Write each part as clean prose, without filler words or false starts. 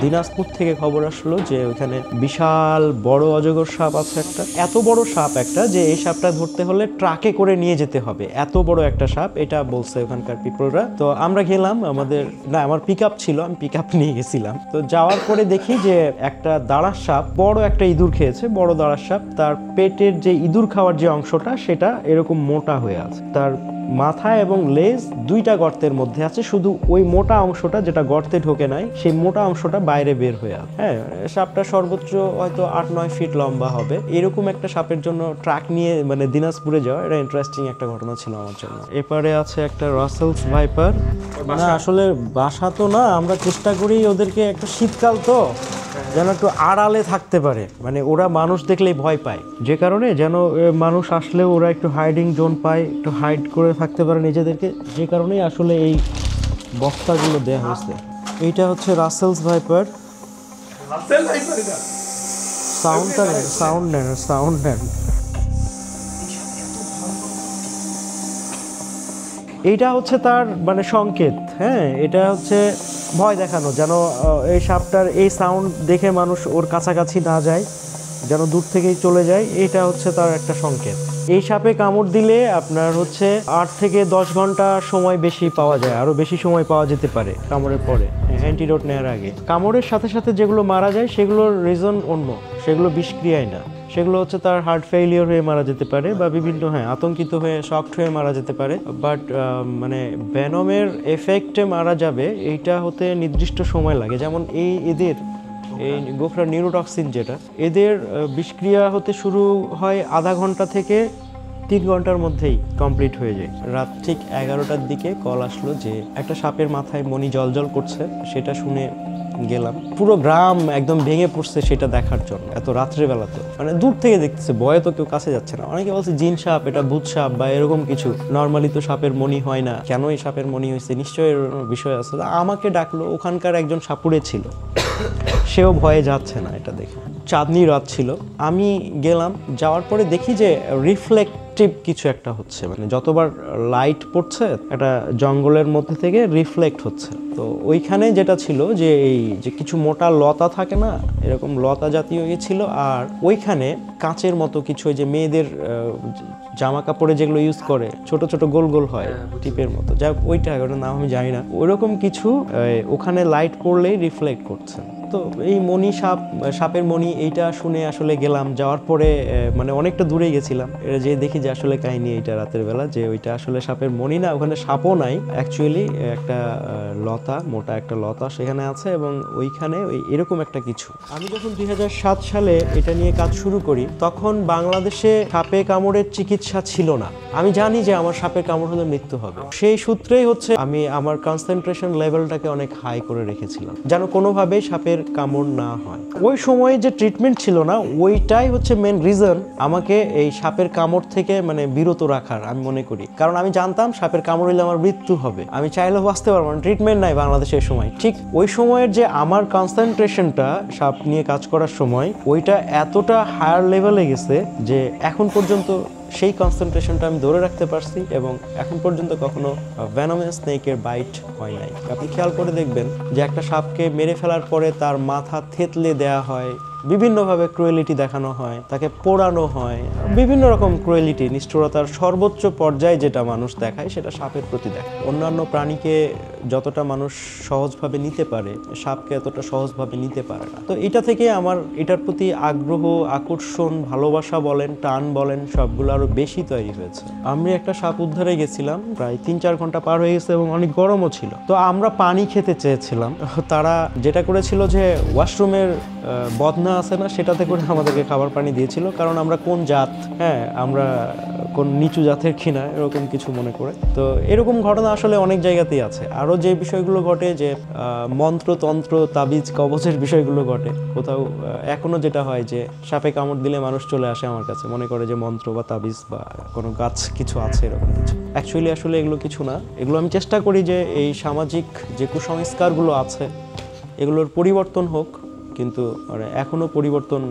দিনাজপুর থেকে খবর আসলো যে ওখানে বিশাল বড় অজগর সাপ আছে একটা, এত বড় সাপ একটা যে এই সাপটা ধরতে হলে ট্রাকে করে নিয়ে যেতে হবে, এত বড় একটা সাপ, এটা বলছে ওখানকার পিপলরা। তো আমরা গেলাম, আমার পিক আপ ছিল, আমি পিক আপ নিয়ে গেছিলাম। তো যাওয়ার পরে দেখি যে একটা দাঁড়ার সাপ বড় একটা ইঁদুর খেয়েছে, বড় দাঁড়ার সাপ, তার পেটের যে ইঁদুর খাওয়ার যে অংশটা সেটা এরকম মোটা হয়ে আছে, তার মাথা এবং লেজ দুইটা গর্তের মধ্যে আছে, শুধু ওই মোটা অংশটা যেটা গর্তে ঢোকে নাই সেই মোটা অংশটা বাইরে বের হয়ে আছে। হ্যাঁ, সাপটা সর্বোচ্চ হয়তো 8-9 ফিট লম্বা হবে। এরকম একটা সাপের জন্য ট্রাক নিয়ে মানে দিনাজপুরে যাওয়া, এটা ইন্টারেস্টিং একটা ঘটনা ছিল আমার জন্য। এপারে আছে একটা রাসেলস ভাইপার। না আসলে বাসা তো না, আমরা চেষ্টা করি ওদেরকে, একটা শীতকাল তো যেন একটু আড়ালে থাকতে পারে, মানে ওরা মানুষ দেখলেই ভয় পায়, যে কারণে যেন মানুষ আসলেও ওরা একটু হাইডিং জোন পায়, একটু হাইড করে থাকতে পারে নিজেদেরকে, যে কারণেই আসলে এই বস্তাগুলো দেয়া হয়েছে। এইটা হচ্ছে রাসেলস ভাইপার। সাউন্ড নেন। এইটা হচ্ছে তার মানে সংকেত। হ্যাঁ, এটা হচ্ছে ভয় দেখানো, যেন এই সাপটার এই সাউন্ড দেখে মানুষ ওর কাছাকাছি না যায়, যেন দূর থেকেই চলে যায়। এটা হচ্ছে তার একটা সংকেত। এই সাপে কামড় দিলে আপনার হচ্ছে 8 থেকে 10 ঘন্টা সময় বেশি পাওয়া যায়, আরও বেশি সময় পাওয়া যেতে পারে কামড়ের পরে, অ্যান্টিডোট নেওয়ার আগে। কামড়ের সাথে সাথে যেগুলো মারা যায় সেগুলোর রিজন অন্য, সেগুলো বিষক্রিয়ায় না, সেগুলো হচ্ছে তার হার্ট ফেইলিওর হয়ে মারা যেতে পারে, বা বিভিন্ন আতঙ্কিত হয়ে শকড হয়ে মারা যেতে পারে। বাট মানে ভেনমের এফেক্টে মারা যাবে এইটা হতে নির্দিষ্ট সময় লাগে। যেমন এদের এই গোফরা নিউরোটক্সিন যেটা, এদের বিষক্রিয়া হতে শুরু হয় আধা ঘন্টা থেকে 3 ঘন্টার মধ্যেই কমপ্লিট হয়ে যায়। রাত ঠিক 11টার দিকে কল আসলো যে একটা সাপের মাথায় মণি জলজল করছে, সেটা শুনে গেলাম। পুরো গ্রাম একদম ভেঙে পড়ছে সেটা দেখার জন্য, এত রাত্রেবেলাতে, মানে দূর থেকে দেখতেছে, ভয়ে তো কেউ কাছে যাচ্ছে না। অনেকে বলছে জিন সাপ, এটা ভূত সাপ বা এরকম কিছু, নর্মালি তো সাপের মণি হয় না, কেন এই সাপের মণি হয়েছে, নিশ্চয়ই এর বিষয় আছে। আমাকে ডাকলো, ওখানকার একজন সাপুড়ে ছিল, সেও ভয়ে যাচ্ছে না এটা দেখে। চাঁদনি রাত ছিল, আমি গেলাম, যাওয়ার পরে দেখি যে রিফ্লেক্টিভ কিছু একটা হচ্ছে, মানে যতবার লাইট পড়ছে একটা জঙ্গলের মধ্যে থেকে রিফ্লেক্ট হচ্ছে। তো ওইখানে যেটা ছিল যে এই যে কিছু মোটা লতা থাকে না, এরকম লতা জাতীয় ইয়ে ছিল, আর ওইখানে কাঁচের মতো কিছু, ওই যে মেয়েদের জামা কাপড়ে যেগুলো ইউজ করে, ছোট ছোট গোল গোল হয় টিপের মতো, যাই হোক ওইটার নাম আমি জানি না, ওইরকম কিছু ওখানে লাইট পড়লেই রিফ্লেক্ট করছে। তো এই মণি সাপের মণি, এইটা শুনে আসলে গেলাম, যাওয়ার পরে মানে অনেকটা দূরে গেছিলাম, এটা যে দেখি যে আসলে কাহিনী এইটা রাতের বেলা, যে ওইটা আসলে সাপের মণি না, ওখানে সাপও নাই, অ্যাকচুয়ালি একটা লতা, মোটা একটা লতা সেখানে আছে, এবং ওইখানে ওই এরকম একটা কিছু। আমি যখন 2007 সালে এটা নিয়ে কাজ শুরু করি, তখন বাংলাদেশে সাপে কামড়ের চিকিৎসা ছিল না। আমি জানি যে আমার সাপে কামড় হলে মৃত্যু হবে, সেই সূত্রেই হচ্ছে আমি আমার কনসেন্ট্রেশন লেভেলটাকে অনেক হাই করে রেখেছিলাম, যেন কোনোভাবেই সাপের কামড় না হয়। ওই সময়ে যে ট্রিটমেন্ট ছিল না, ওইটাই হচ্ছে মেন রিজন আমাকে এই সাপের কামড় থেকে মানে বিরত রাখার, আমি মনে করি। কারণ আমি জানতাম সাপের কামড় হলে আমার মৃত্যু হবে, আমি চাইলেও বাঁচতে পারবো না, ট্রিটমেন্ট নাই বাংলাদেশের সময়। ঠিক ওই সময়ের যে আমার কনসেন্ট্রেশনটা সাপ নিয়ে কাজ করার সময়, ওইটা এতটা হায়ার লেভেলে গেছে যে এখন পর্যন্ত সেই কনসেন্ট্রেশনটা আমি ধরে রাখতে পারছি, এবং এখন পর্যন্ত কখনো ভেনামাস স্নেকের বাইট হয় নাই। আপনি খেয়াল করে দেখবেন যে একটা সাপকে মেরে ফেলার পরে তার মাথা থেতলে দেয়া হয়, বিভিন্নভাবে ক্রুয়েলিটি দেখানো হয়, তাকে পোড়ানো হয়, বিভিন্ন রকম ক্রুয়েলিটি, নিষ্ঠুরতার সর্বোচ্চ পর্যায়ে যেটা মানুষ দেখায় সেটা সাপের প্রতি দেখায়। অন্যান্য প্রাণীকে যতটা মানুষ সহজভাবে নিতে পারে, সাপকে এতটা সহজভাবে নিতে পারে না। তো এটা থেকে আমার এটার প্রতি আগ্রহ, আকর্ষণ, ভালোবাসা বলেন, টান বলেন, সবগুলো আরো বেশি তৈরি হয়েছে। আমি একটা সাপ উদ্ধারে গেছিলাম, প্রায় 3-4 ঘন্টা পার হয়ে গেছে এবং অনেক গরমও ছিল। তো আমরা পানি খেতে চেয়েছিলাম, তারা যেটা করেছিল যে ওয়াশরুমের বদনা আছে না, সেটাতে করে আমাদেরকে খাবার পানি দিয়েছিল, কারণ আমরা কোন জাত, হ্যাঁ আমরা কোন নিচু জাতের কিনা এরকম কিছু মনে করে। তো এরকম ঘটনা আসলে অনেক জায়গাতেই আছে। আরও যে বিষয়গুলো ঘটে, যে মন্ত্রতন্ত্র, তাবিজ, কবচের বিষয়গুলো ঘটে কোথাও, এখনও যেটা হয় যে সাপে কামড় দিলে মানুষ চলে আসে আমার কাছে, মনে করে যে মন্ত্র বা তাবিজ বা কোনো গাছ কিছু আছে, এরকম কিছু। অ্যাকচুয়ালি আসলে এগুলো কিছু না। এগুলো আমি চেষ্টা করি যে এই সামাজিক যে কুসংস্কারগুলো আছে এগুলোর পরিবর্তন হোক, কিন্তু এখনও পরিবর্তন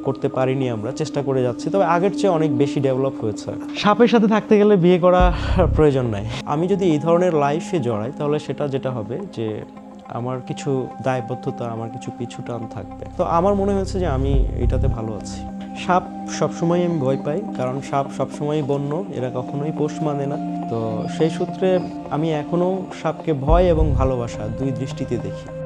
করতে পারিনি, আমরা চেষ্টা করে যাচ্ছি, তবে আগের চেয়ে অনেক বেশি ডেভেলপ হয়েছে। সাপের সাথে থাকতে গেলে বিয়ে করা প্রয়োজন নাই। আমি যদি এই ধরনের লাইফে জড়াই, তাহলে সেটা যেটা হবে যে আমার কিছু দায়বদ্ধতা, আমার কিছু পিছু টান থাকবে। তো আমার মনে হয়েছে যে আমি এটাতে ভালো আছি। সাপ সবসময় আমি ভয় পাই, কারণ সাপ সবসময়ই বন্য, এরা কখনোই পোষ মানে না। তো সেই সূত্রে আমি এখনও সাপকে ভয় এবং ভালোবাসা দুই দৃষ্টিতে দেখি।